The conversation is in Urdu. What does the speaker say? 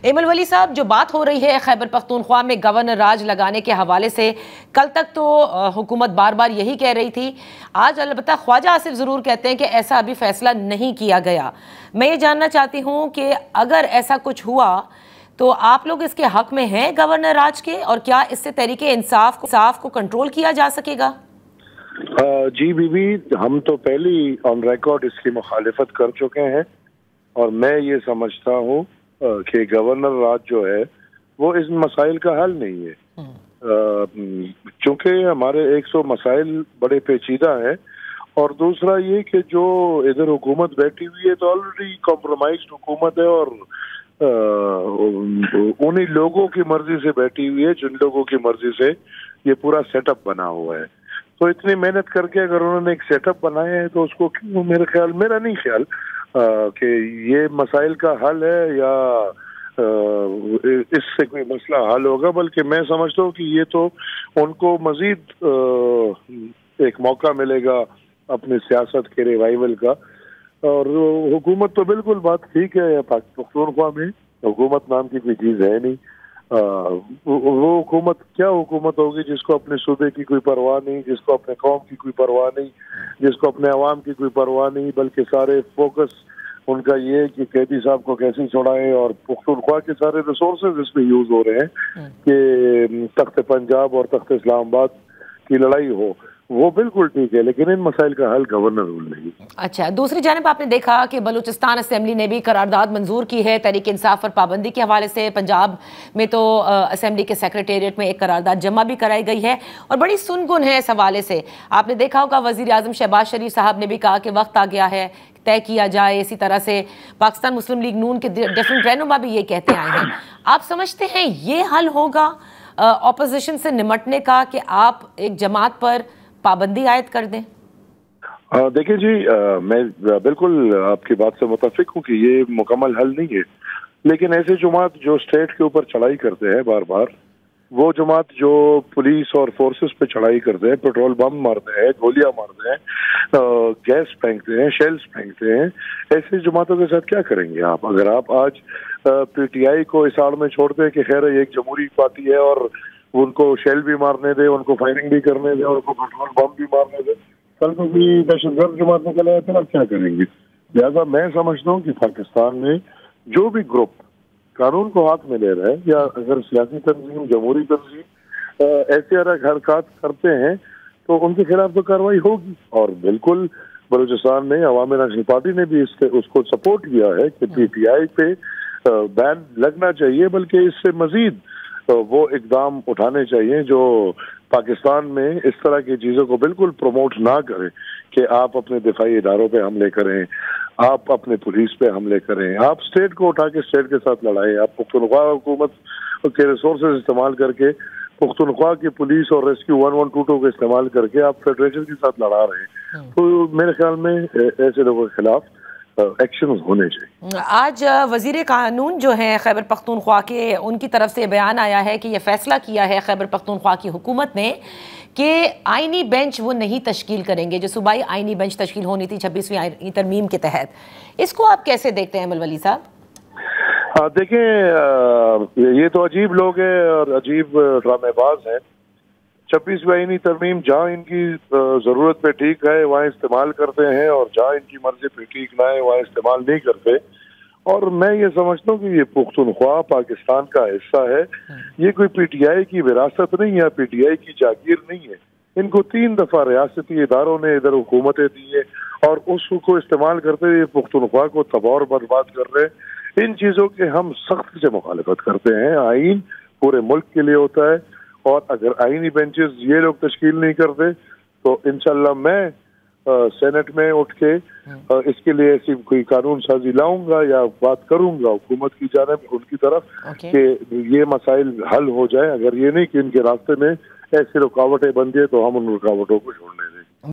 ایمل ولی صاحب، جو بات ہو رہی ہے خیبر پختونخوا میں گورنر راج لگانے کے حوالے سے، کل تک تو حکومت بار بار یہی کہہ رہی تھی. آج البتہ خواجہ آصف ضرور کہتے ہیں کہ ایسا ابھی فیصلہ نہیں کیا گیا. میں یہ جاننا چاہتی ہوں کہ اگر ایسا کچھ ہوا تو آپ لوگ اس کے حق میں ہیں گورنر راج کے، اور کیا اس سے تحریک انصاف کو کنٹرول کیا جا سکے گا؟ جی بی بی، ہم تو پہلی آن ریکارڈ اس کی مخالفت کر چکے ہیں، اور میں یہ سمجھتا ہوں کہ گورنر راج جو ہے وہ اس مسائل کا حل نہیں ہے. چونکہ ہمارے 100 مسائل بڑے پیچیدہ ہیں، اور دوسرا یہ کہ جو ادھر حکومت بیٹھی ہوئی ہے تو آلریڈی کمپرومائزڈ حکومت ہے، اور انہی لوگوں کی مرضی سے بیٹھی ہوئی ہے جن لوگوں کی مرضی سے یہ پورا سیٹ اپ بنا ہوا ہے. تو اتنی محنت کر کے اگر انہوں نے ایک سیٹ اپ بنایا ہے تو اس کو کیوں، میرا نہیں خیال کہ یہ مسائل کا حل ہے یا اس سے کوئی مسئلہ حل ہوگا، بلکہ میں سمجھتا ہوں کہ یہ تو ان کو مزید ایک موقع ملے گا اپنی سیاست کے ریوائیول کا. اور حکومت تو بالکل بات ٹھیک ہے، پختونخوا میں حکومت نام کی کوئی چیز ہے نہیں. وہ حکومت کیا حکومت ہوگی جس کو اپنے صوبے کی کوئی پرواہ نہیں، جس کو اپنے قوم کی کوئی پرواہ نہیں، جس کو اپنے عوام کی کوئی پرواہ نہیں، بلکہ سارے فوکس ان کا یہ ہے کہ قیدی صاحب کو کیسے چھوڑائیں. اور پختونخوا کے سارے ریسورسز اس میں یوز ہو رہے ہیں کہ تخت پنجاب اور تخت اسلام آباد کی لڑائی ہو. وہ بالکل ٹھیک ہے، لیکن ان مسائل کا حل گورنر رول نہیں. اچھا، دوسری جانب آپ نے دیکھا کہ بلوچستان اسمبلی نے بھی قرارداد منظور کی ہے تحریک انصاف پر پابندی کے حوالے سے. پنجاب میں تو اسمبلی کے سیکریٹریٹ میں ایک قرارداد جمع بھی کرائی گئی ہے، اور بڑی سنگن ہے اس حوالے سے. آپ نے دیکھا ہوگا وزیر اعظم شہباز شریف صاحب نے بھی کہا کہ وقت آ گیا ہے طے کیا جائے. اسی طرح سے پاکستان مسلم لیگ نون کے ڈیفرنٹ رہنما بھی یہ کہتے آئے ہیں. آپ سمجھتے ہیں یہ حل ہوگا اپوزیشن سے نمٹنے کا کہ آپ ایک جماعت پر پابندی عائد کر دیں؟ دیکھیں جی، میں بالکل آپ کی بات سے متفق ہوں کہ یہ مکمل حل نہیں ہے، لیکن ایسے جماعت جو اسٹیٹ کے اوپر چڑھائی کرتے ہیں بار بار، وہ جماعت جو پولیس اور فورسز پہ چڑھائی کرتے ہیں، پیٹرول بم مارتے ہیں، گولیاں مارتے ہیں، گیس پھینکتے ہیں، شیلز پھینکتے ہیں، ایسی جماعتوں کے ساتھ کیا کریں گے آپ؟ اگر آپ آج پی ٹی آئی کو اس آڑ میں چھوڑتے ہیں کہ خیر یہ ایک جمہوری پارٹی ہے اور ان کو شیل بھی مارنے دے، ان کو فائرنگ بھی کرنے دے، اور ان کو پیٹرول بم بھی مارنے دے، کل کو بھی دہشت گرد جماعت نکل آئے تو آپ کیا کریں گے؟ لہٰذا میں سمجھتا ہوں کہ پاکستان میں جو بھی گروپ قانون کو ہاتھ میں لے رہا ہے، یا اگر سیاسی تنظیم، جمہوری تنظیم ایسے حرکات کرتے ہیں تو ان کے خلاف تو کارروائی ہوگی. اور بالکل بلوچستان میں عوامی نیشنل پارٹی نے بھی اس کو سپورٹ کیا ہے کہ پی ٹی آئی پہ بین لگنا چاہیے، بلکہ اس سے مزید وہ اقدام اٹھانے چاہیے جو پاکستان میں اس طرح کی چیزوں کو بالکل پروموٹ نہ کریں کہ آپ اپنے دفاعی اداروں پہ حملے کریں، آپ اپنے پولیس پہ حملے کریں، آپ اسٹیٹ کو اٹھا کے اسٹیٹ کے ساتھ لڑائیں، آپ پختونخوا حکومت کے ریسورسز استعمال کر کے پختونخوا کی پولیس اور ریسکیو 1122 کا استعمال کر کے آپ فیڈریشن کے ساتھ لڑا رہے ہیں. تو میرے خیال میں ایسے لوگوں کے خلاف ایکشن ہونے چاہیے. آج وزیر قانون جو ہیں خیبر پختونخوا کے، ان کی طرف سے بیان آیا ہے کہ یہ فیصلہ کیا ہے خیبر پختونخوا کی حکومت نے کہ آئینی بینچ وہ نہیں تشکیل کریں گے جو صوبائی آئینی بینچ تشکیل ہونی تھی 26ویں آئینی ترمیم کے تحت. اس کو آپ کیسے دیکھتے ہیں ایمل ولی صاحب؟ دیکھیں، یہ تو عجیب لوگ ہیں اور عجیب ڈرامے باز ہیں. 26ویں آئینی ترمیم جہاں ان کی ضرورت پہ ٹھیک ہے وہاں استعمال کرتے ہیں، اور جہاں ان کی مرضی پہ ٹھیک نہ ہے وہاں استعمال نہیں کرتے. اور میں یہ سمجھتا ہوں کہ یہ پختونخوا پاکستان کا حصہ ہے، یہ کوئی پی ٹی آئی کی وراثت نہیں ہے، پی ٹی آئی کی جاگیر نہیں ہے. ان کو 3 دفعہ ریاستی اداروں نے ادھر حکومتیں دی ہیں، اور اس کو استعمال کرتے ہوئے پختونخوا کو تباہ اور برباد کر رہے ہیں. ان چیزوں کے ہم سخت سے مخالفت کرتے ہیں. آئین پورے ملک کے لیے ہوتا ہے، اور اگر آئینی بینچز یہ لوگ تشکیل نہیں کرتے تو انشاءاللہ میں سینٹ میں اٹھ کے اس کے لیے ایسی کوئی قانون سازی لاؤں گا یا بات کروں گا حکومت کی جانب ان کی طرف کہ یہ مسائل حل ہو جائے. اگر یہ نہیں کہ ان کے راستے میں ایسی رکاوٹیں بن جائے تو ہم ان رکاوٹوں کو چھوڑنے